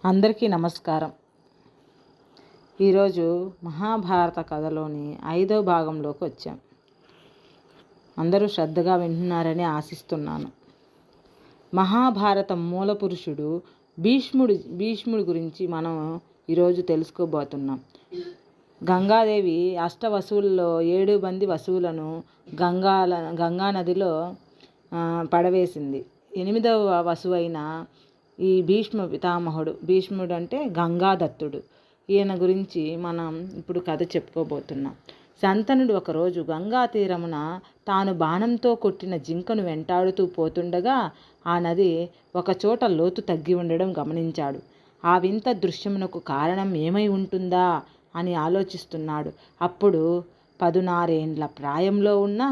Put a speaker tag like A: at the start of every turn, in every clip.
A: అందరికీ నమస్కారం. ఈరోజు మహాభారత కథలోని 5వ భాగంలోకి వచ్చాం. అందరూ శ్రద్ధగా వింటున్నారని ఆశిస్తున్నాను. మహాభారతం మూల పురుషుడు భీష్ముడి గురించి మనం ఈరోజు తెలుసుకోబోతున్నాం. గంగాదేవి అష్టవసువుల్లో 7 మంది వసువులను గంగా నదిలో పడవేసింది. 8వ వసువు అయిన ఈ భీష్మ పితామహుడు, భీష్ముడు అంటే గంగాదత్తుడు, ఈయన గురించి మనం ఇప్పుడు కథ చెప్పుకోబోతున్నాం. శంతనుడు ఒకరోజు గంగా తీరమున తాను బాణంతో కొట్టిన జింకను వెంటాడుతూ పోతుండగా ఆ నది ఒకచోట లోతు తగ్గి ఉండడం గమనించాడు. ఆ వింత దృశ్యమునకు కారణం ఏమై ఉంటుందా అని ఆలోచిస్తున్నాడు. అప్పుడు 16 ఏండ్ల ప్రాయంలో ఉన్న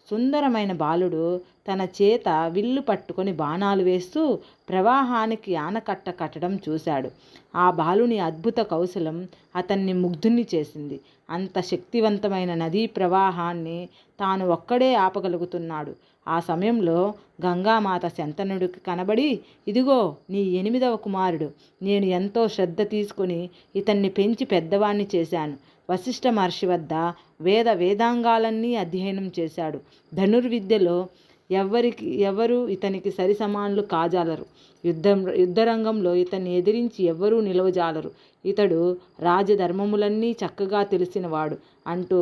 A: సుందరమైన బాలుడు తన చేత విల్లు పట్టుకొని బాణాలు వేస్తూ ప్రవాహానికి ఆనకట్ట కట్టడం చూశాడు. ఆ బాలుని అద్భుత కౌశలం అతన్ని ముగ్ధుని చేసింది. అంత శక్తివంతమైన నదీ ప్రవాహాన్ని తాను ఒక్కడే ఆపగలుగుతున్నాడు. ఆ సమయంలో గంగామాత శంతనుడికి కనబడి, ఇదిగో నీ 8వ కుమారుడు. నేను ఎంతో శ్రద్ధ తీసుకొని ఇతన్ని పెంచి పెద్దవాణ్ణి చేశాను. వశిష్ఠ మహర్షి వద్ద వేదాంగాలన్నీ అధ్యయనం చేశాడు. ధనుర్విద్యలో ఎవరు ఇతనికి సరిసమానులు కాజాలరు. యుద్ధరంగంలో ఇతన్ని ఎదిరించి ఎవ్వరూ నిలవజాలరు. ఇతడు రాజధర్మములన్నీ చక్కగా తెలిసినవాడు అంటూ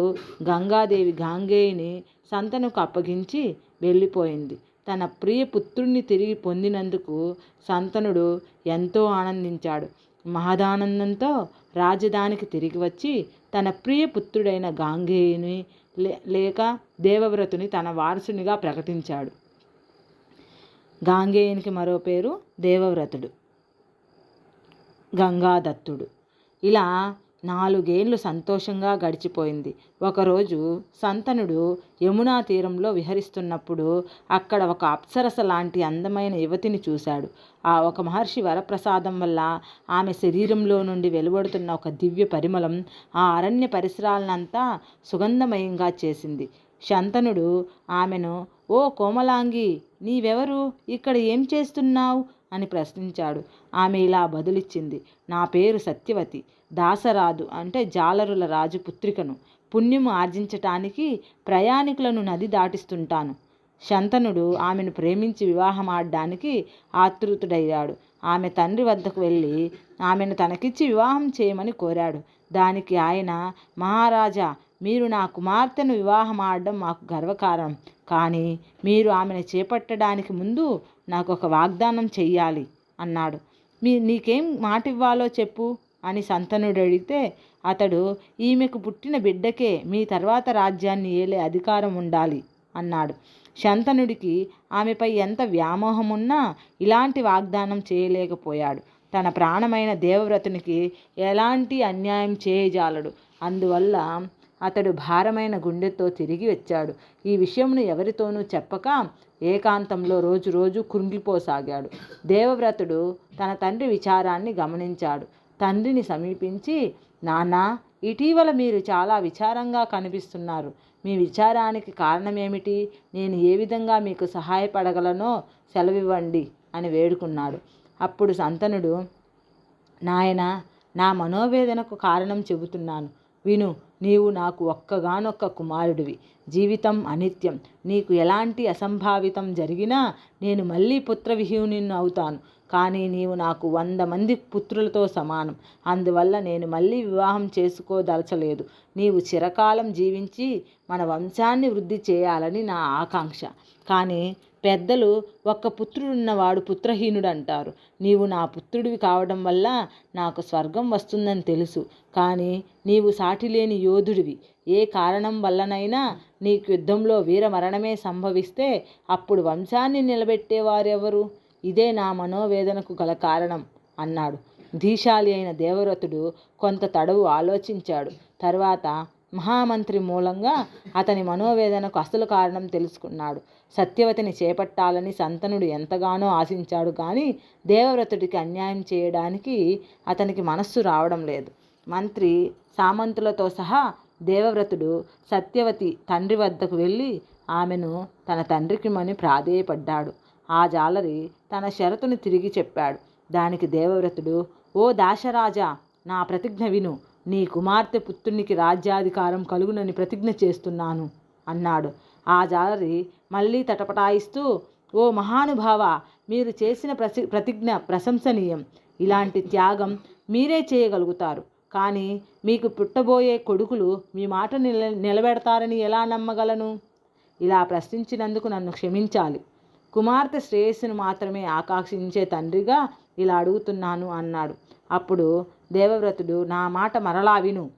A: గంగాదేవి గాంగేయుని శంతనుకు అప్పగించి వెళ్ళిపోయింది. తన ప్రియ పుత్రుణ్ణి తిరిగి పొందినందుకు శంతనుడు ఎంతో ఆనందించాడు. మహదానందంతో రాజధానికి తిరిగి వచ్చి తన ప్రియ పుత్రుడైన గాంగేయుని లేక దేవవ్రతుని తన వారసునిగా ప్రకటించాడు. గాంగేయునికి మరో పేరు దేవవ్రతుడు, గంగాదత్తుడు. ఇలా 4 ఏండ్లు సంతోషంగా గడిచిపోయింది. ఒకరోజు శంతనుడు యమునా తీరంలో విహరిస్తున్నప్పుడు అక్కడ ఒక అప్సరస లాంటి అందమైన యువతిని చూశాడు. ఆ ఒక మహర్షి వరప్రసాదం వల్ల ఆమె శరీరంలో నుండి వెలువడుతున్న ఒక దివ్య పరిమళం ఆ అరణ్య పరిసరాలనంతా సుగంధమయంగా చేసింది. శంతనుడు ఆమెను, ఓ కోమలాంగి, నీవెవరు? ఇక్కడ ఏం చేస్తున్నావు అని ప్రశ్నించాడు. ఆమె ఇలా బదులిచ్చింది, నా పేరు సత్యవతి, దాసరాజు అంటే జాలరుల రాజు పుత్రికను. పుణ్యము ఆర్జించటానికి ప్రయాణికులను నది దాటిస్తుంటాను. శంతనుడు ఆమెను ప్రేమించి వివాహమాడడానికి ఆతృతుడయ్యాడు. ఆమె తండ్రి వద్దకు వెళ్ళి ఆమెను తనకిచ్చి వివాహం చేయమని కోరాడు. దానికి ఆయన, మహారాజా, మీరు నా కుమార్తెను వివాహమాడడం మాకు గర్వకారణం. కానీ మీరు ఆమెను చేపట్టడానికి ముందు నాకు ఒక వాగ్దానం చెయ్యాలి అన్నాడు. నీకేం మాట ఇవ్వాలో చెప్పు అని శంతనుడు అడిగితే అతడు, ఈమెకు పుట్టిన బిడ్డకే మీ తర్వాత రాజ్యాన్ని ఏలే అధికారం ఉండాలి అన్నాడు. శంతనుడికి ఆమెపై ఎంత వ్యామోహమున్నా ఇలాంటి వాగ్దానం చేయలేకపోయాడు. తన ప్రాణమైన దేవవ్రతునికి ఎలాంటి అన్యాయం చేయజాలడు. అందువల్ల అతడు భారమైన గుండెతో తిరిగి వచ్చాడు. ఈ విషయమును ఎవరితోనూ చెప్పక ఏకాంతంలో రోజు కృంగిపోసాగాడు. దేవవ్రతుడు తన తండ్రి విచారాన్ని గమనించాడు. తండ్రిని సమీపించి, నాన్నా, ఇటీవల మీరు చాలా విచారంగా కనిపిస్తున్నారు. మీ విచారానికి కారణమేమిటి? నేను ఏ విధంగా మీకు సహాయపడగలనో సెలవివ్వండి అని వేడుకున్నాడు. అప్పుడు శంతనుడు, నాయనా, నా మనోవేదనకు కారణం చెబుతున్నాను విను. నీవు నాకు ఒక్కగానొక్క కుమారుడివి. జీవితం అనిత్యం. నీకు ఎలాంటి అసంభావితం జరిగినా నేను మళ్ళీ పుత్రవిహీనుని అవుతాను. కానీ నీవు నాకు 100 మంది పుత్రులతో సమానం. అందువల్ల నేను మళ్ళీ వివాహం చేసుకోదలచలేదు. నీవు చిరకాలం జీవించి మన వంశాన్ని వృద్ధి చేయాలని నా ఆకాంక్ష. కానీ పెద్దలు ఒక్క పుత్రుడున్నవాడు పుత్రహీనుడు అంటారు. నీవు నా పుత్రుడివి కావడం వల్ల నాకు స్వర్గం వస్తుందని తెలుసు. కానీ నీవు సాటిలేని యోధుడివి. ఏ కారణం వల్లనైనా నీకు యుద్ధంలో వీరమరణమే సంభవిస్తే అప్పుడు వంశాన్ని నిలబెట్టేవారెవరు? ఇదే నా మనోవేదనకు గల కారణం అన్నాడు. ధీశాలి అయిన దేవవ్రతుడు కొంత తడవు ఆలోచించాడు. తర్వాత మహామంత్రి మూలంగా అతని మనోవేదనకు అసలు కారణం తెలుసుకున్నాడు. సత్యవతిని చేపట్టాలని శంతనుడు ఎంతగానో ఆశించాడు. కానీ దేవవ్రతుడికి అన్యాయం చేయడానికి అతనికి మనస్సు రావడం లేదు. మంత్రి సామంతులతో సహా దేవవ్రతుడు సత్యవతి తండ్రి వద్దకు వెళ్ళి ఆమెను తన తండ్రికిమని ప్రాధేయపడ్డాడు. ఆ జాలరి తన షరతుని తిరిగి చెప్పాడు. దానికి దేవవ్రతుడు, ఓ దాశరాజా, నా ప్రతిజ్ఞ విను. నీ కుమార్తె పుత్రునికి రాజ్యాధికారం కలుగునని ప్రతిజ్ఞ చేస్తున్నాను అన్నాడు. ఆ జాలరి మళ్ళీ తటపటాయిస్తూ, ఓ మహానుభావ, మీరు చేసిన ప్రతిజ్ఞ ప్రశంసనీయం. ఇలాంటి త్యాగం మీరే చేయగలుగుతారు. కానీ మీకు పుట్టబోయే కొడుకులు మీ మాట నిలబెడతారని ఎలా నమ్మగలను? ఇలా ప్రశ్నించినందుకు నన్ను క్షమించాలి. కుమార్తె శ్రేయస్సును మాత్రమే ఆకాంక్షించే తండ్రిగా ఇలా అడుగుతున్నాను అన్నాడు. అప్పుడు దేవవ్రతుడు, నా మాట మరలా విను.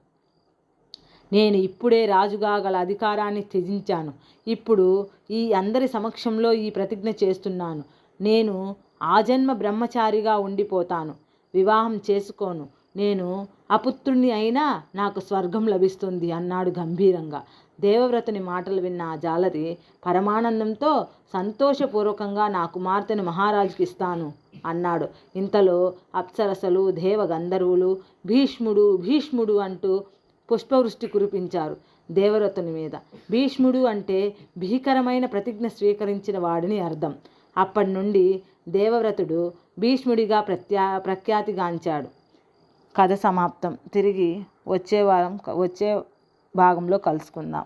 A: నేను ఇప్పుడే రాజుగా గల అధికారాన్ని త్యజించాను. ఇప్పుడు ఈ అందరి సమక్షంలో ఈ ప్రతిజ్ఞ చేస్తున్నాను. నేను ఆజన్మ బ్రహ్మచారిగా ఉండిపోతాను. వివాహం చేసుకోను. నేను అపుత్రుణ్ణి అయినా నాకు స్వర్గం లభిస్తుంది అన్నాడు గంభీరంగా. దేవవ్రతుని మాటలు విన్న ఆ జాలరి పరమానందంతో సంతోషపూర్వకంగా నా కుమార్తెను మహారాజుకి ఇస్తాను అన్నాడు. ఇంతలో అప్సరసలు, దేవ గంధర్వులు భీష్ముడు భీష్ముడు అంటూ పుష్పవృష్టి కురిపించారు దేవవ్రతుని మీద. భీష్ముడు అంటే భీకరమైన ప్రతిజ్ఞ స్వీకరించిన వాడిని అర్థం. అప్పటి నుండి దేవవ్రతుడు భీష్ముడిగా ప్రఖ్యాతిగాంచాడు. కథ సమాప్తం. తిరిగి వచ్చే భాగంలో కలుసుకుందాం.